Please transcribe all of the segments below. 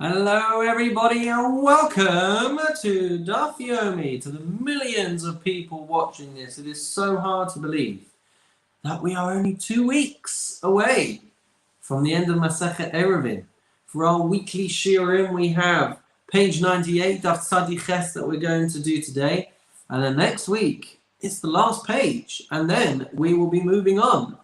Hello everybody and welcome to Daf Yomi, to the millions of people watching this. It is so hard to believe that we are only 2 weeks away from the end of Masechet Eruvin. For our weekly shiurim we have page 98, Daf Tzadi Ches, that we're going to do today. And then next week it's the last page, and then we will be moving on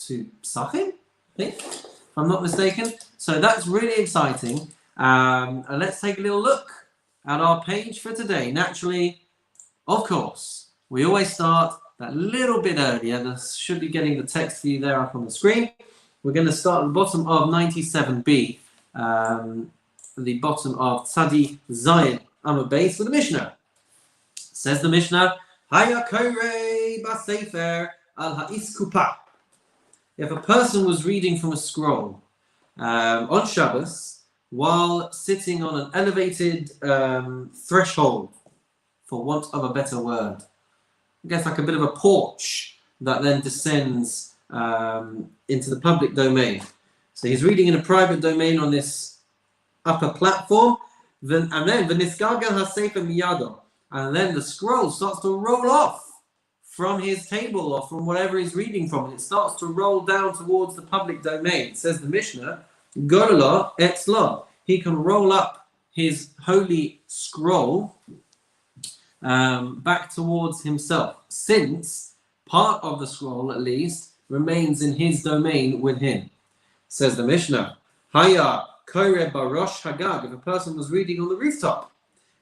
to Psachim, I think, if I'm not mistaken. So that's really exciting. And let's take a little look at our page for today. Naturally, of course, we always start that little bit earlier. This should be getting the text for you there up on the screen. We're going to start at the bottom of 97b, the bottom of Tzadi Zayin Amud Beis with the Mishnah. Says the Mishnah, Haya Korei Basefer al Ha'iskupa. If a person was reading from a scroll on Shabbos while sitting on an elevated threshold, for want of a better word, I guess like a bit of a porch that then descends into the public domain. So he's reading in a private domain on this upper platform, and then the scroll starts to roll off from his table or from whatever he's reading from, and it starts to roll down towards the public domain. It says the Mishnah, Gorla etzlo. He can roll up his holy scroll back towards himself, since part of the scroll, at least, remains in his domain with him. Says the Mishnah, Haya kore barosh hagag. If a person was reading on the rooftop,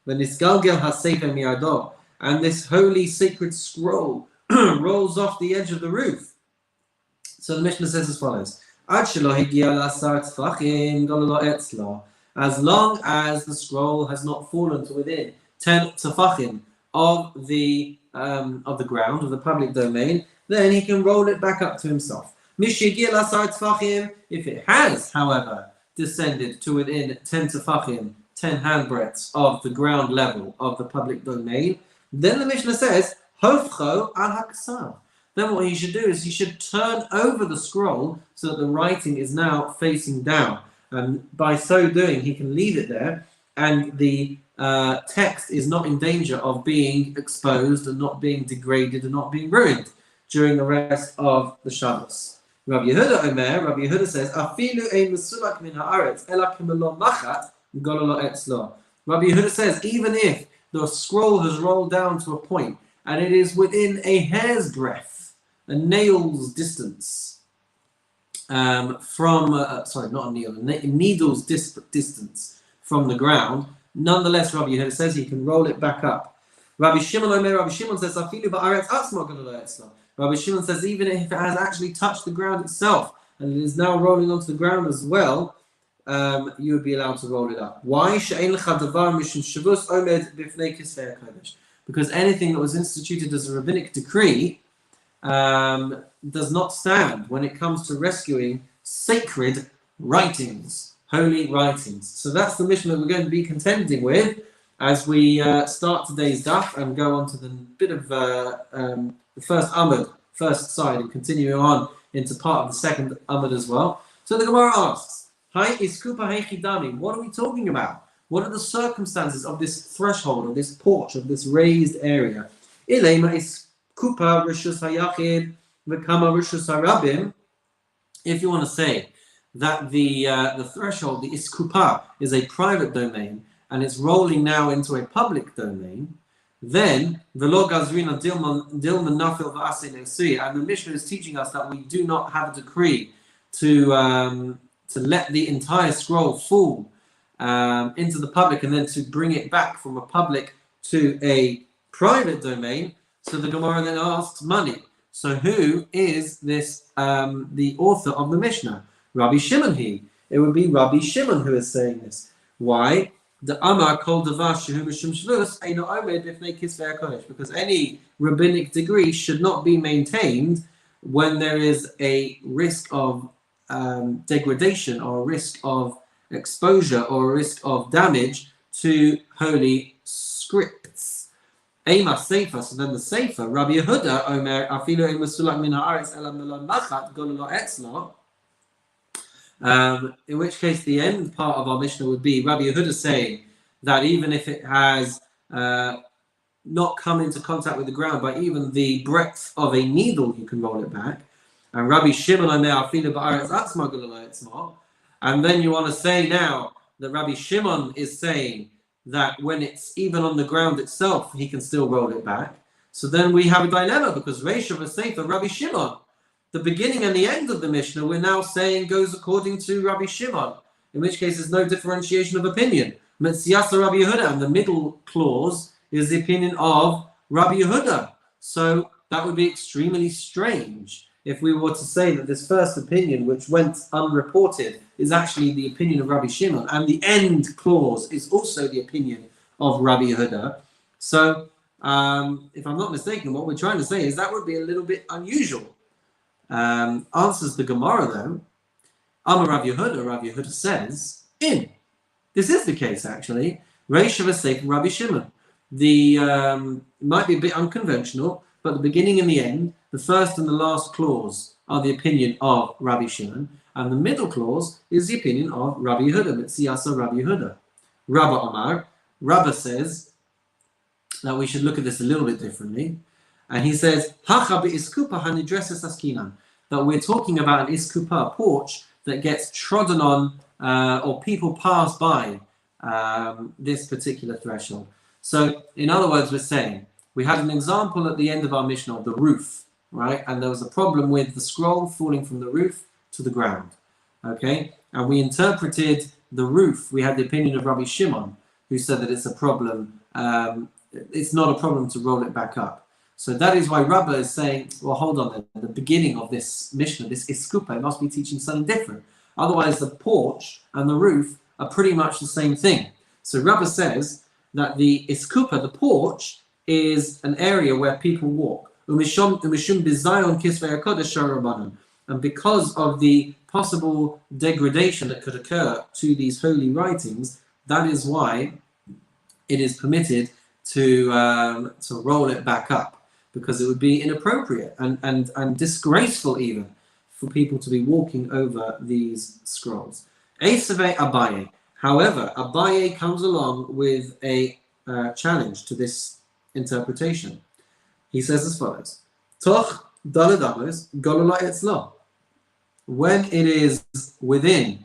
v'nisgalgel hasefer miyado, and this holy sacred scroll rolls off the edge of the roof. So the Mishnah says as follows, as long as the scroll has not fallen to within 10 tefachim of the ground, of the public domain, then he can roll it back up to himself. If it has, however, descended to within 10 tefachim, 10 handbreadths of the ground level of the public domain, then the Mishnah says, Hofcho al haksar. Then what he should do is he should turn over the scroll so that the writing is now facing down. And by so doing, he can leave it there, and the text is not in danger of being exposed and not being degraded and not being ruined during the rest of the Shabbos. Rabbi Yehuda says, Afilu ein mesulak min haaretz ela k'melo machat gololo etzlo. Rabbi Yehuda says, even if the scroll has rolled down to a point and it is within a hair's breadth, a nail's distance needle's distance from the ground, nonetheless, Rabbi Yehuda says he can roll it back up. Rabbi Shimon says, Rabbi Shimon says, even if it has actually touched the ground itself and it is now rolling onto the ground as well, you would be allowed to roll it up. Why? Because anything that was instituted as a rabbinic decree does not stand when it comes to rescuing sacred writings, holy writings. So that's the mission that we're going to be contending with as we start today's daf and go on to the bit of the first amud, first side, and continue on into part of the second amud as well. So the Gemara asks, Hi, iskupa heichidami. What are we talking about? What are the circumstances of this threshold, of this porch, of this raised area? Ilema iskupa rishus hayachid v'kama rishus harabim. If you want to say that the threshold, the iskupa, is a private domain and it's rolling now into a public domain, then v'lo gazrina dilman nafil v'asin esui, and the Mishnah is teaching us that we do not have a decree to let the entire scroll fall into the public and then to bring it back from a public to a private domain. So the Gemara then asks Mani. So who is this, the author of the Mishnah? Rabbi Shimon he. It would be Rabbi Shimon who is saying this. Why? The Amar kol davar shehu mishum shvus eino omed b'fnei kisvei hakodesh. Because any rabbinic degree should not be maintained when there is a risk of degradation or a risk of exposure or a risk of damage to holy scripts. Ema Sefer, so then the Sefer, Rabbi Yehuda Omer, Afilu Mesulak min haaretz ela melon machat gololo etzlo. In which case the end part of our Mishnah would be Rabbi Yehuda saying that even if it has not come into contact with the ground by even the breadth of a needle, you can roll it back. And Rabbi Shimon and then you want to say now that Rabbi Shimon is saying that when it's even on the ground itself, he can still roll it back. So then we have a dilemma because Reish of a Sefer, Rabbi Shimon, the beginning and the end of the Mishnah, we're now saying goes according to Rabbi Shimon, in which case there's no differentiation of opinion. Metziyasa Rabbi Yehuda, and the middle clause is the opinion of Rabbi Yehuda. So that would be extremely strange if we were to say that this first opinion, which went unreported, is actually the opinion of Rabbi Shimon, and the end clause is also the opinion of Rabbi Yehuda. So, if I'm not mistaken, what we're trying to say is that would be a little bit unusual. Answers the Gemara though. Amar Rav Yehuda says, this is the case actually. Reish of a Sefer Rabbi Shimon. The might be a bit unconventional, but the beginning and the end, the first and the last clause are the opinion of Rabbi Shimon, and the middle clause is the opinion of Rabbi Yehuda, Mitziyasa Rabbi Yehuda. Rabba Amar, Rabba says that we should look at this a little bit differently, and he says, Hacha be'iskupa hanidreses askinan, that we're talking about an iskupa, a porch that gets trodden on, or people pass by this particular threshold. So, in other words, we're saying, we had an example at the end of our Mishnah of the roof, right? And there was a problem with the scroll falling from the roof to the ground, okay? And we interpreted the roof. We had the opinion of Rabbi Shimon, who said that it's a problem. It's not a problem to roll it back up. So that is why Rabba is saying, well, hold on then. At the beginning of this Mishnah, this Iskupa, it must be teaching something different. Otherwise, the porch and the roof are pretty much the same thing. So Rabba says that the Iskupa, the porch, is an area where people walk. And because of the possible degradation that could occur to these holy writings, that is why it is permitted to roll it back up, because it would be inappropriate and disgraceful even for people to be walking over these scrolls. Eisavei Abaye. However, Abaye comes along with a challenge to this interpretation. He says as follows: Toch daladamos gololai etzlo. When it is within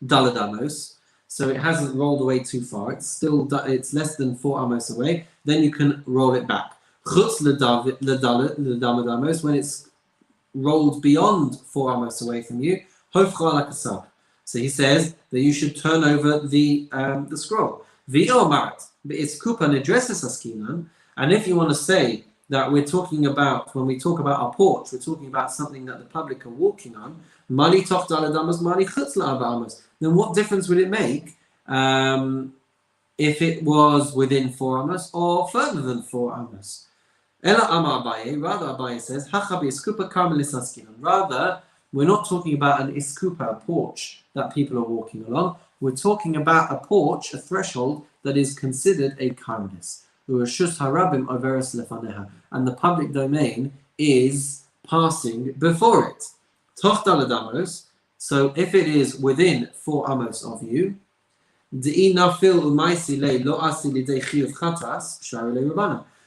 daladamos, so it hasn't rolled away too far, it's less than 4 amos away, then you can roll it back. Chutz ledamos, when it's rolled beyond 4 amos away from you, hofcha lakasab. So he says that you should turn over the scroll. V'omarat be'iskupa nedreses askinan. And if you want to say that we're talking about, when we talk about our porch, we're talking about something that the public are walking on, mali toch daladamas, mali chutz la'arba, then what difference would it make if it was within 4 amos or further than 4 amos? Ela amar Abaye, rather Abaye says, hacha be'iskupa karmelis askinan. Rather, we're not talking about an iskupa, a porch that people are walking along. We're talking about a porch, a threshold that is considered a karmelis. And the public domain is passing before it. Toch daladamos. So if it is within 4 amos of you,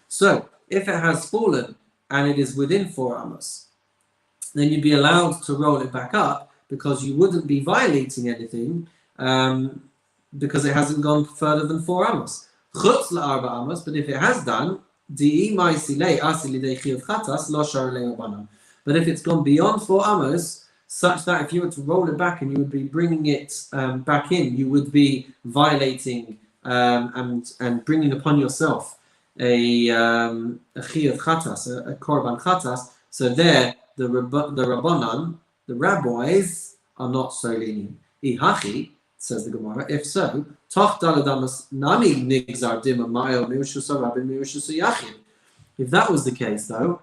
so if it has fallen and it is within 4 amos, then you'd be allowed to roll it back up, because you wouldn't be violating anything, because it hasn't gone further than 4 amos. Chutz la'arba amos, but if it has done, but if it's gone beyond 4 amos, such that if you were to roll it back and you would be bringing it back in, you would be violating and bringing upon yourself a chiyuv chatas, a korban chatas. So there, the rabbanan, the rabbis, are not so lenient. Ihachi, says the Gemara, if so, toch daladamas nami nigzar dima ma'el mirushusa rabbin mirushusa yachid. If that was the case, though,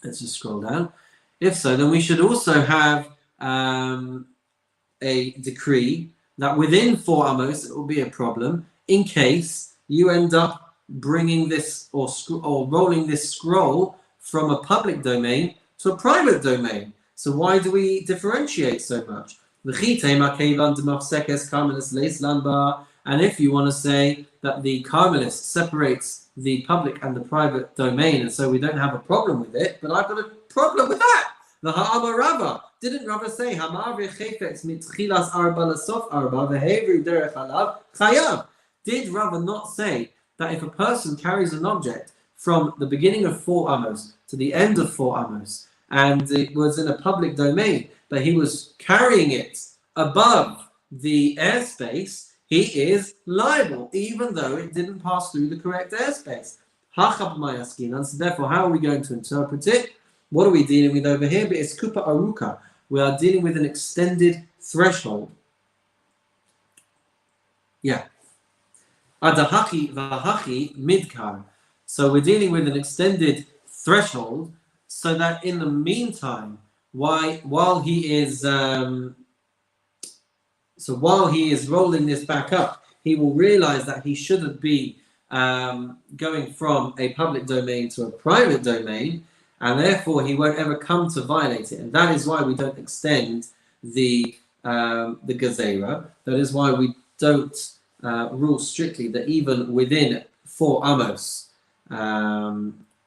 let's just scroll down. If so, then we should also have a decree that within 4 amos it will be a problem in case you end up bringing this or rolling this scroll from a public domain to a private domain. So why do we differentiate so much? And if you want to say that the Carmelist separates the public and the private domain, and so we don't have a problem with it, but I've got a problem with that. The Ha'amar Rava. Didn't Rava say, Hamar v'chefetz mitchilas arba lasof arba v'hevru derech alav chayav? Did Rava not say that if a person carries an object from the beginning of 4 amos to the end of 4 amos, and it was in a public domain, but he was carrying it above the airspace, he is liable, even though it didn't pass through the correct airspace. So therefore, how are we going to interpret it? What are we dealing with over here? It's kupa aruka. We are dealing with an extended threshold. Yeah. Adahaki vahaki midkar. So we're dealing with an extended threshold, so that in the meantime, while he is rolling this back up, he will realize that he shouldn't be going from a public domain to a private domain, and therefore he won't ever come to violate it. And that is why we don't extend the gezerah. That is why we don't rule strictly that even within 4 amos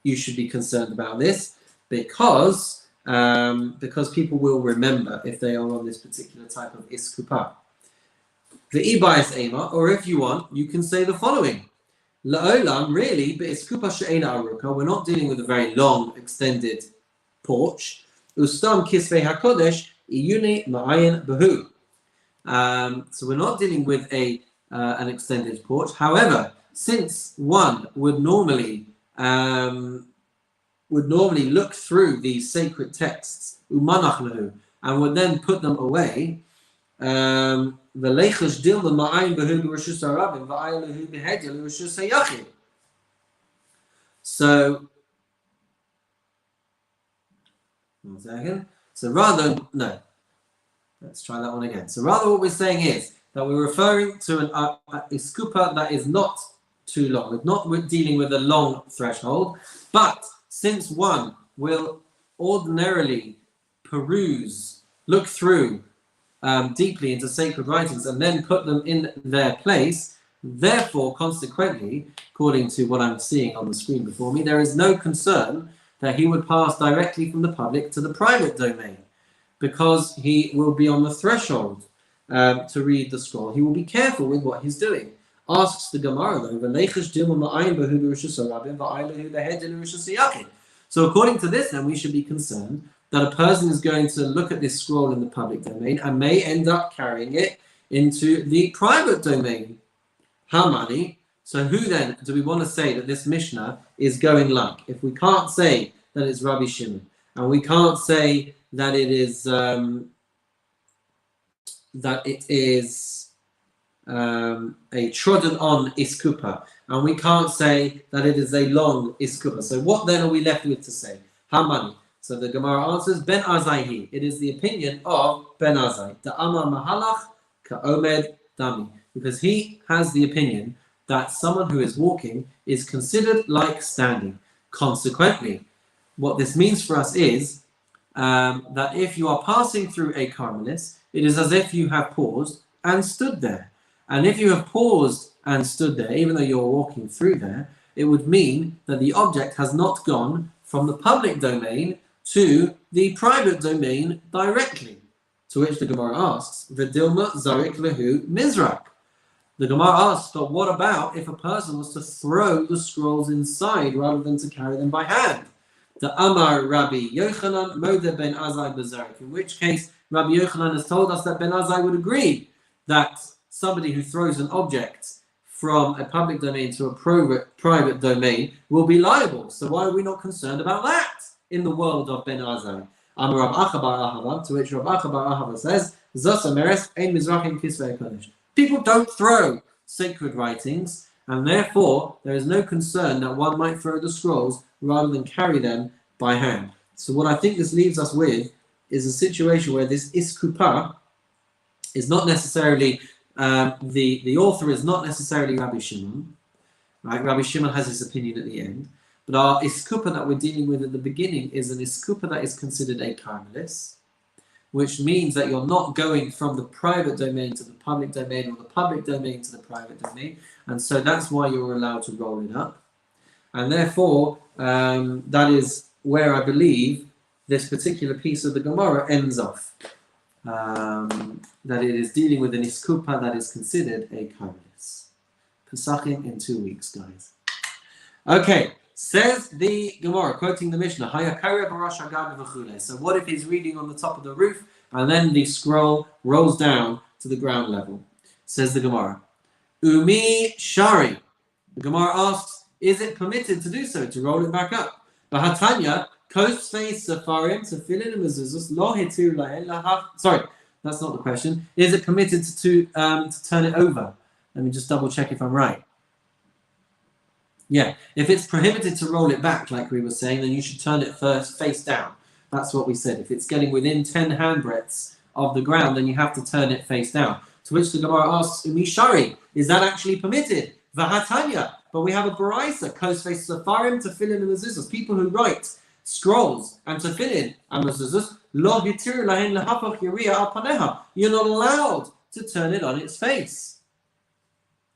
you should be concerned about this, because people will remember if they are on this particular type of iskupa. The ibayis ema, or if you want, you can say the following. La'olam, really, but iskupa she'ena aruka, we're not dealing with a very long, extended porch. Ustam kisvei hakodesh iyuni ma'ayin behu. So we're not dealing with an extended porch. However, since one would normally look through these sacred texts, umanach and would then put them away, so let's try that one again. So rather what we're saying is that we're referring to a skupa that is not too long. We're dealing with a long threshold, but since one will ordinarily look through deeply into sacred writings and then put them in their place, therefore, consequently, according to what I'm seeing on the screen before me, there is no concern that he would pass directly from the public to the private domain, because he will be on the threshold to read the scroll. He will be careful with what he's doing. Asks the Gemara though, so according to this, then we should be concerned that a person is going to look at this scroll in the public domain and may end up carrying it into the private domain. How many? So who then do we want to say that this Mishnah is going like? If we can't say that it's Rabbi Shimon, and we can't say that it is a trodden on iskupa, and we can't say that it is a long iskupa. So what then are we left with to say? How many? So the Gemara answers, Ben Azai. It is the opinion of Ben Azai. The Amar Mahalach Ka'omed Dami. Because he has the opinion that someone who is walking is considered like standing. Consequently, what this means for us is that if you are passing through a Carmelis, it is as if you have paused and stood there. And if you have paused and stood there, even though you're walking through there, it would mean that the object has not gone from the public domain to the private domain directly. To which the Gemara asks, V'dilma zarik lehu mizrak. The Gemara asks, but what about if a person was to throw the scrolls inside rather than to carry them by hand? The Amar Rabbi Yochanan Moda ben Azai Bazarik. In which case, Rabbi Yochanan has told us that Ben Azai would agree that somebody who throws an object from a public domain to a private domain will be liable. So why are we not concerned about that in the world of Ben Azai? Amar Rav Acha bar Ahava, to which Rav Acha bar Ahava says, Zos Ameres ein mizrachim kisvei kodesh. People don't throw sacred writings, and therefore there is no concern that one might throw the scrolls rather than carry them by hand. So what I think this leaves us with is a situation where this iskupa is not necessarily, the author is not necessarily Rabbi Shimon, right? Rabbi Shimon has his opinion at the end, but our iskupa that we're dealing with at the beginning is an iskupa that is considered a Carmelis, which means that you're not going from the private domain to the public domain or the public domain to the private domain, and so that's why you're allowed to roll it up. And therefore, that is where I believe this particular piece of the Gemara ends off. That it is dealing with an iskupa that is considered a kairis. Pesachim in 2 weeks, guys. Okay, says the Gemara, quoting the Mishnah, so what if he's reading on the top of the roof and then the scroll rolls down to the ground level? Says the Gemara, Umi Shari. The Gemara asks, is it permitted to do so, to roll it back up? Bahatanya, Kosfei Safarim, Tefillin and Mezuzos, Lo Hitir Lahen Lahav. Sorry, that's not the question. Is it permitted to turn it over? Let me just double check if I'm right. Yeah, if it's prohibited to roll it back, like we were saying, then you should turn it first face down. That's what we said. If it's getting within 10 handbreadths of the ground, then you have to turn it face down. To which the Gemara asks, Umi Shari, is that actually permitted? Vahatanya, but we have a baraisa, Kosfei Safarim, Tefillin and Mezuzos, people who write scrolls and tefillin and mezuzos, lo hitir lahen lahapach yiriya al paneha. You're not allowed to turn it on its face.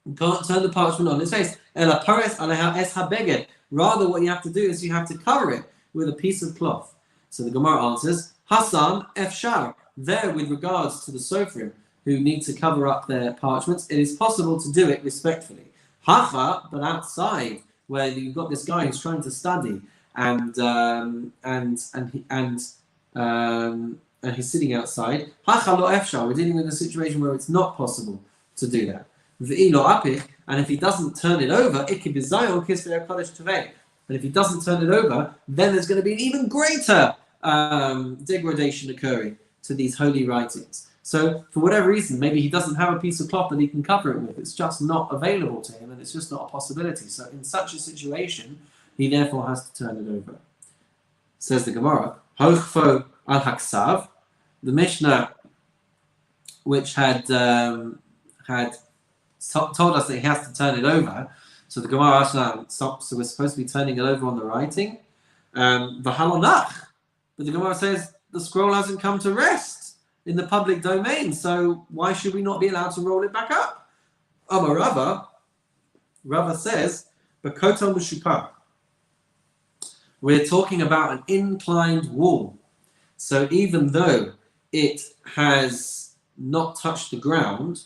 You can't turn the parchment on its face. Ela pares aleha es habeged. Rather, what you have to do is you have to cover it with a piece of cloth. So the Gemara answers, Hasan efshar. There, with regards to the sofrim who need to cover up their parchments, it is possible to do it respectfully. Hacha, but outside, where you've got this guy who's trying to study, and he's sitting outside. Hacha lo efshar. We're dealing with a situation where it's not possible to do that. V'ilo apich, and if he doesn't turn it over, it could be zayon kisvei kodesh tevei. And if he doesn't turn it over, then there's going to be an even greater degradation occurring to these holy writings. So, for whatever reason, maybe he doesn't have a piece of cloth that he can cover it with. It's just not available to him, and it's just not a possibility. So, in such a situation, he therefore has to turn it over. Says the Gemara, Hochfo al Haksav, the Mishnah, which had told us that he has to turn it over. So the Gemara asks now, so we're supposed to be turning it over on the writing. V'halonach, but the Gemara says the scroll hasn't come to rest in the public domain, so why should we not be allowed to roll it back up? Rava says, Bakoto Mushupa. We're talking about an inclined wall. So even though it has not touched the ground,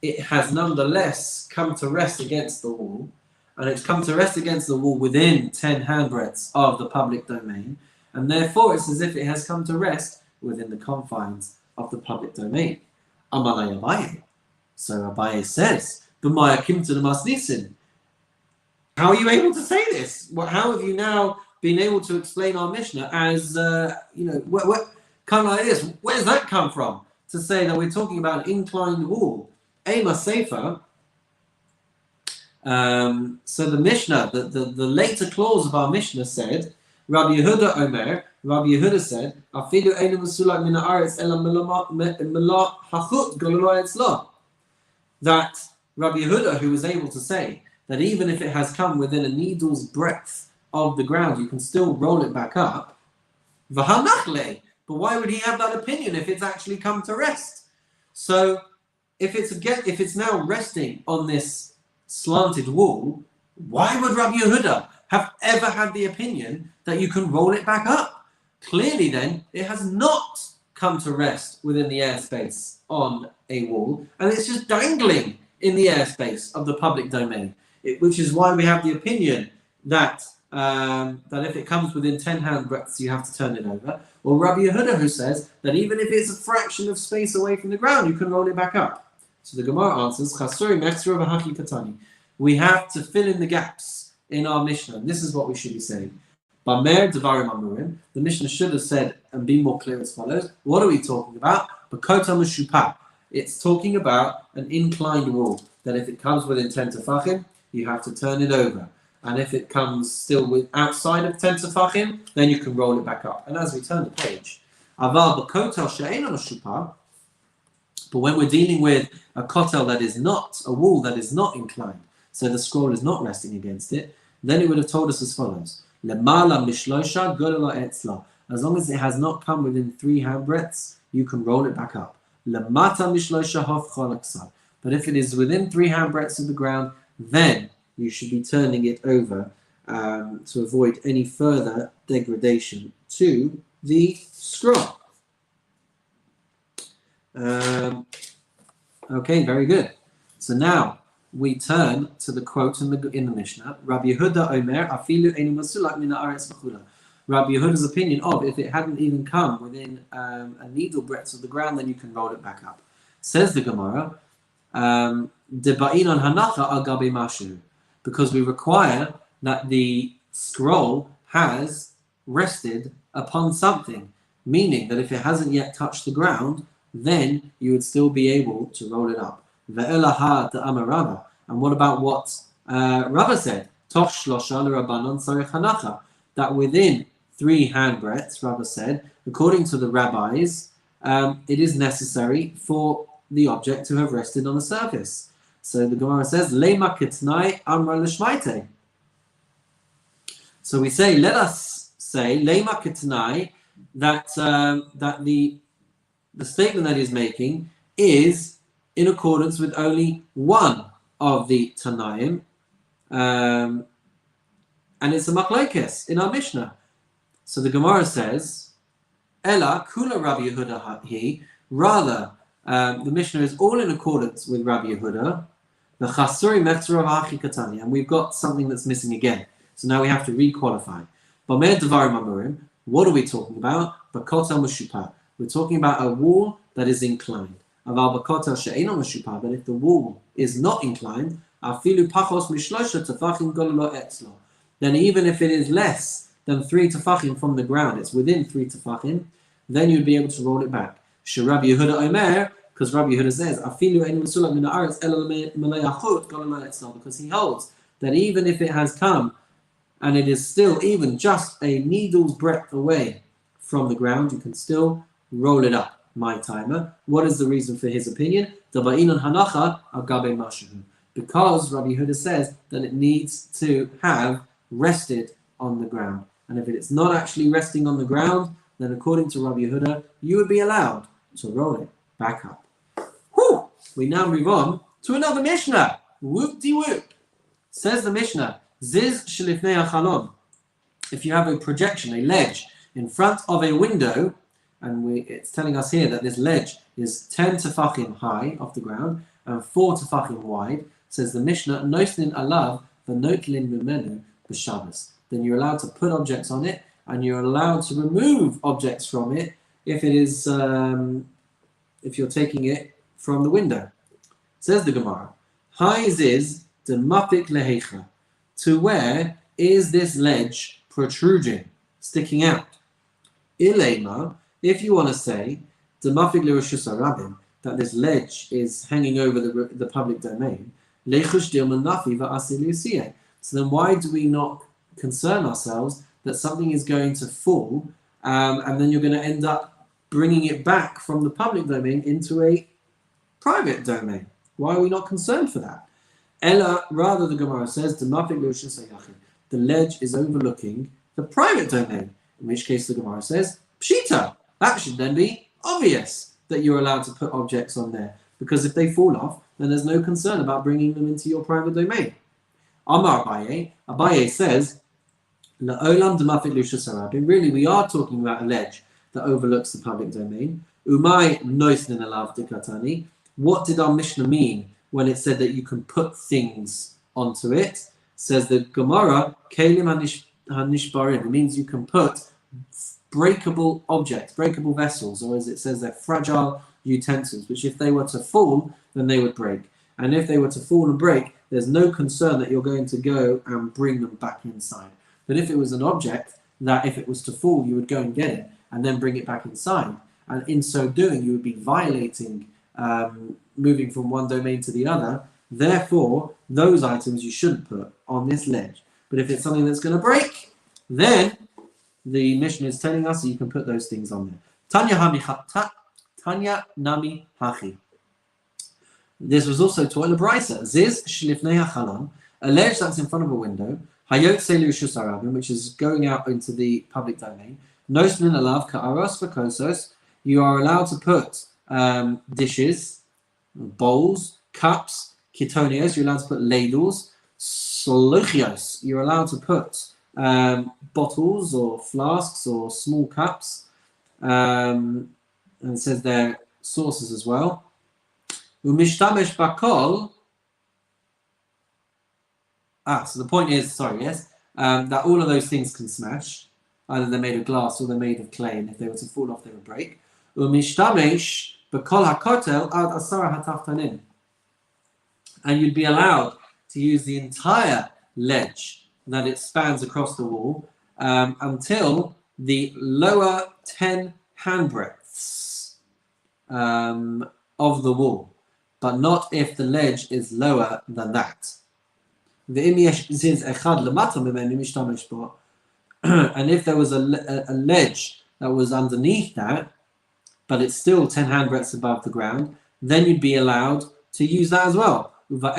it has nonetheless come to rest against the wall, and it's come to rest against the wall within 10 handbreadths of the public domain, and therefore it's as if it has come to rest within the confines of the public domain. Amalei Abaye. So Abaye says, B'maya kimta l'masnisin. How are you able to say this? How have you now been able to explain our Mishnah as, what kind of like this? Where does that come from? To say that we're talking about an inclined wall. Ema Sefer. So the Mishnah, the later clause of our Mishnah said, Rabbi Yehuda Omer, Rabbi Yehuda said, Afidu einu mesulak min haaretz ela mela hachut gololo etzlo. That Rabbi Yehuda, who was able to say that even if it has come within a needle's breadth of the ground, you can still roll it back up. V'hanachle. But why would he have that opinion if it's actually come to rest? So if it's now resting on this slanted wall, why would Rabbi Yehuda have ever had the opinion that you can roll it back up? Clearly then, it has not come to rest within the airspace on a wall, and it's just dangling in the airspace of the public domain, which is why we have the opinion that if it comes within 10 handbreadths, you have to turn it over. Or Rabbi Yehuda, who says that even if it's a fraction of space away from the ground, you can roll it back up. So the Gemara answers, Chasuri mechzura v'haki katani. We have to fill in the gaps in our Mishnah. And this is what we should be saying. Bamer devarim amurim. The Mishnah should have said and be more clear as follows. What are we talking about? Bakota mushupa. It's talking about an inclined wall. That if it comes within 10 tefachim, you have to turn it over. And if it comes still outside of 10 tefachim, then you can roll it back up. And as we turn the page, aval bakotel she'ein mushupa. But when we're dealing with a kotel that is not, a wall that is not inclined, so the scroll is not resting against it, then it would have told us as follows. Lemala mishlosha golala etzla. As long as it has not come within 3 handbreadths, you can roll it back up. Lamata mishlosha hofchol aksad. But if it is within 3 handbreadths of the ground, then you should be turning it over to avoid any further degradation to the scroll. Okay, very good. So now we turn to the quote in the Mishnah. Rabbi Yehuda Omer, afilu einu masulak min haaretz v'chula. Rabbi Yehuda's opinion of if it hadn't even come within a needle breadth of the ground, then you can roll it back up. Says the Gemara, deba'in on hanacha al gabe mashu, because we require that the scroll has rested upon something, meaning that if it hasn't yet touched the ground, then you would still be able to roll it up. Ve'elaha ta'amar Rava. And what about what Rava said? Toch shlosha l'rabanon tzarich hanacha. That within 3 handbreadths, Rava said, according to the rabbis, it is necessary for the object to have rested on the surface. So the Gemara says, Leima kitnai amra l'shmaite. So we say, let us say, Leima kitnai, that the statement that he's making is in accordance with only one of the Tanaim, and it's a machlokes in our Mishnah. So the Gemara says, Ella kula Rabbi Yehuda he, rather the Mishnah is all in accordance with Rabbi Yehuda, the chasuri mechzor hachi katani, and we've got something that's missing again. So now we have to re-qualify. Bamer devarim amurim, what are we talking about? Bakota mushupa. We're talking about a wall that is inclined. Aval bakota she'eino mushupa, but if the wall is not inclined, afilu pachos mishlosha tefachim gololo etzlo, then even if it is less than 3 tefachim from the ground, it's within 3 tefachim, then you'd be able to roll it back. Rabbi Yehuda Omer, because Rabbi Yehuda says, afilu einu mesulak min haaretz ela melayachut gololo etzlo, because he holds that even if it has come and it is still even just a needle's breadth away from the ground, you can still roll it up. My timer. What is the reason for his opinion? Because Rabbi Yehuda says that it needs to have rested on the ground. And if it's not actually resting on the ground, then according to Rabbi Yehuda, you would be allowed to roll it back up. Whew! We now move on to another Mishnah. Whoop-de-whoop. Says the Mishnah, Ziz shlifnei hachalon. If you have a projection, a ledge, in front of a window, and it's telling us here that this ledge is 10 tefachim high off the ground and 4 tefachim wide, says the Mishnah, Noslin alav v'notlin mimenu b'Shabbos. Then you're allowed to put objects on it, and you're allowed to remove objects from it if it is if you're taking it from the window. Says the Gemara, Haiz is the mafik lehecha. To where is this ledge protruding, sticking out? Ilema, if you want to say that this ledge is hanging over the public domain, so then why do we not concern ourselves that something is going to fall and then you're going to end up bringing it back from the public domain into a private domain? Why are we not concerned for that? Ella, rather the Gemara says, the ledge is overlooking the private domain, in which case the Gemara says, Pshita. That should then be obvious that you're allowed to put objects on there, because if they fall off, then there's no concern about bringing them into your private domain. Amar Abaye says, La'olam demafik lushasarabim. Really, we are talking about a ledge that overlooks the public domain. Umay noisnin alav dekatani. What did our Mishnah mean when it said that you can put things onto it? Says the Gemara, Kalim hanishbarim. It means you can put breakable objects, breakable vessels, or as it says, they're fragile utensils, which if they were to fall, then they would break. And if they were to fall and break, there's no concern that you're going to go and bring them back inside. But if it was an object that if it was to fall, you would go and get it and then bring it back inside. And in so doing, you would be violating, moving from one domain to the other. Therefore, those items you shouldn't put on this ledge. But if it's something that's going to break, then the Mishnah is telling us that you can put those things on there. Tanya Nami Hachi. This was also taught in the Brisa. Ziz shlifnei hachalon, a ledge that's in front of a window, hayot selu shusarabim, which is going out into the public domain. Nosmin alav ka'aros v'kosos. you are allowed to put dishes, bowls, cups, kitonios, you're allowed to put ladles, soluchios, you're allowed to put bottles or flasks or small cups, and it says there sauces as well. Umishtamesh bakol. So the point is, that all of those things can smash. Either they're made of glass or they're made of clay, and if they were to fall off, they would break. Umishtamesh bakol hakotel ad asara hataftanin. And you'd be allowed to use the entire ledge that it spans across the wall until the lower 10 handbreadths of the wall, but not if the ledge is lower than that. And if there was a ledge that was underneath that, but it's still 10 handbreadths above the ground, then you'd be allowed to use that as well. But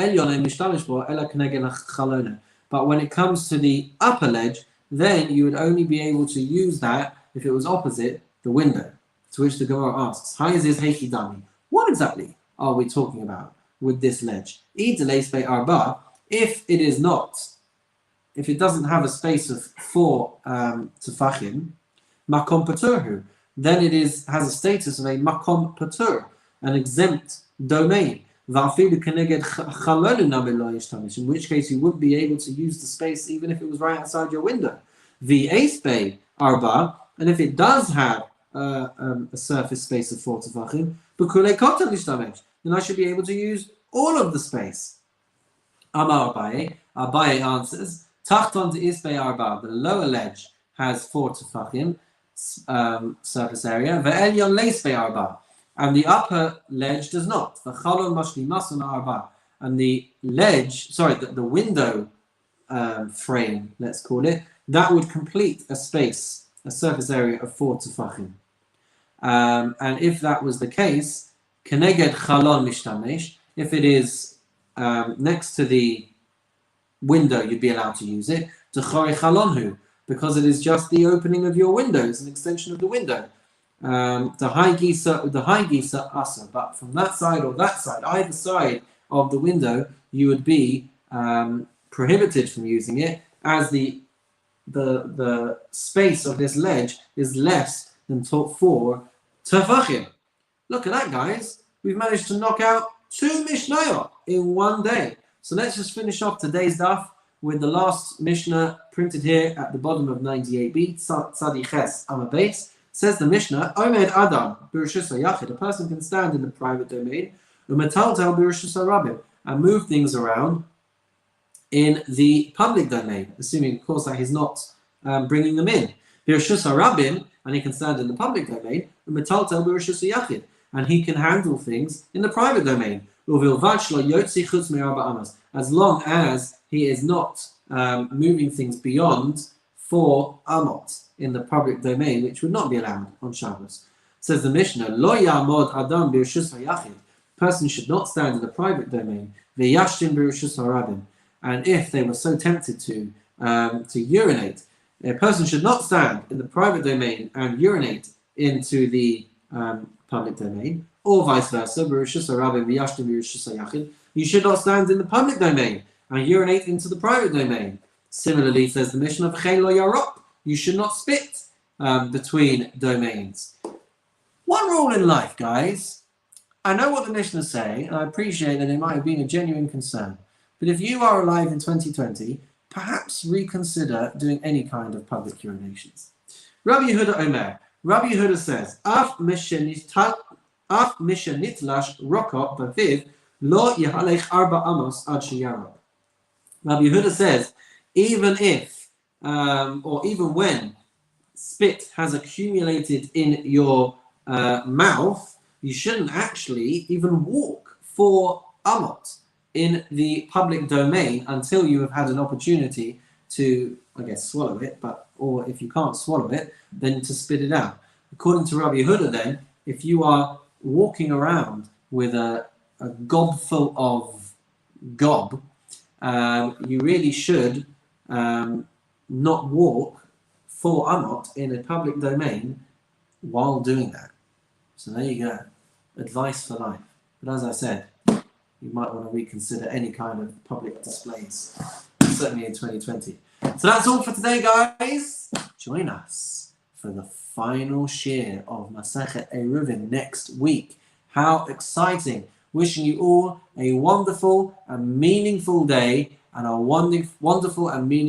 when it comes to the upper ledge, then you would only be able to use that if it was opposite the window. To which the Gemara asks, what exactly are we talking about with this ledge? If it is not, if it doesn't have a space of 4 tefachim, makom patur, then it has a status of a makom patur, an exempt domain. In which case you wouldn't be able to use the space even if it was right outside your window. Arba, and if it does have a surface space of 4 tefachim, then I should be able to use all of the space. Amar Abaye answers, Tachton isbei arba, the lower ledge has 4 tefachim surface area, ve'elyon leisbei arba, and the upper ledge does not. The chalon mashlimasun arba, and the ledge, the window frame, let's call it, that would complete a space, a surface area of 4 tefachim. And if that was the case, keneged chalon mishtamesh, if it is next to the window, you'd be allowed to use it. D'chori chalonhu, because it is just the opening of your window, it's an extension of the window. The high gisa asa, but from that side or that side, either side of the window, you would be prohibited from using it, as the space of this ledge is less than 4 tefachim. Look at that, guys. We've managed to knock out 2 Mishnayot in one day. So let's just finish off today's daf with the last Mishnah printed here at the bottom of 98b, Tzadi Ches Amabes. Says the Mishnah, Omed Adam, Birshus Yachid, a person can stand in the private domain, Umetaltel Birshus Rabim, and move things around in the public domain, assuming, of course, that he's not bringing them in. Birshus Rabim, and he can stand in the public domain, Umetaltel Birshus Yachid, and he can handle things in the private domain. As long as he is not moving things beyond 4 amot in the public domain, which would not be allowed on Shabbos. Says the Mishnah, Lo ya'amod adam b'reshus hayachid. Person should not stand in the private domain. Ve'yashtin b'reshus harabim. And if they were so tempted to urinate, a person should not stand in the private domain and urinate into the public domain, or vice versa. B'reshus harabim ve'yashtin b'reshus hayachid. You should not stand in the public domain and urinate into the private domain. Similarly, says the Mishnah, V'chein lo yarok. You should not spit between domains. One rule in life, guys. I know what the Mishnah is saying, and I appreciate that it might have been a genuine concern. But if you are alive in 2020, perhaps reconsider doing any kind of public urinations. Rabbi Yehuda Omer. Rabbi Yehuda says, Af mishenitlash rokot b'viv lo yehalech arba amos ad sheyarok. Rabbi Yehuda says, even if or even when spit has accumulated in your mouth, you shouldn't actually even walk 4 amot in the public domain until you have had an opportunity to, I guess, swallow it, or if you can't swallow it, then to spit it out. According to Rabbi Yehuda, then, if you are walking around with a gobful of gob, you really should not walk 4 amot in a public domain while doing that. So there you go. Advice for life. But as I said, you might want to reconsider any kind of public displays, certainly in 2020. So that's all for today, guys. Join us for the final share of Masechet Eruvin next week. How exciting! Wishing you all a wonderful and meaningful day and a wonderful and meaningful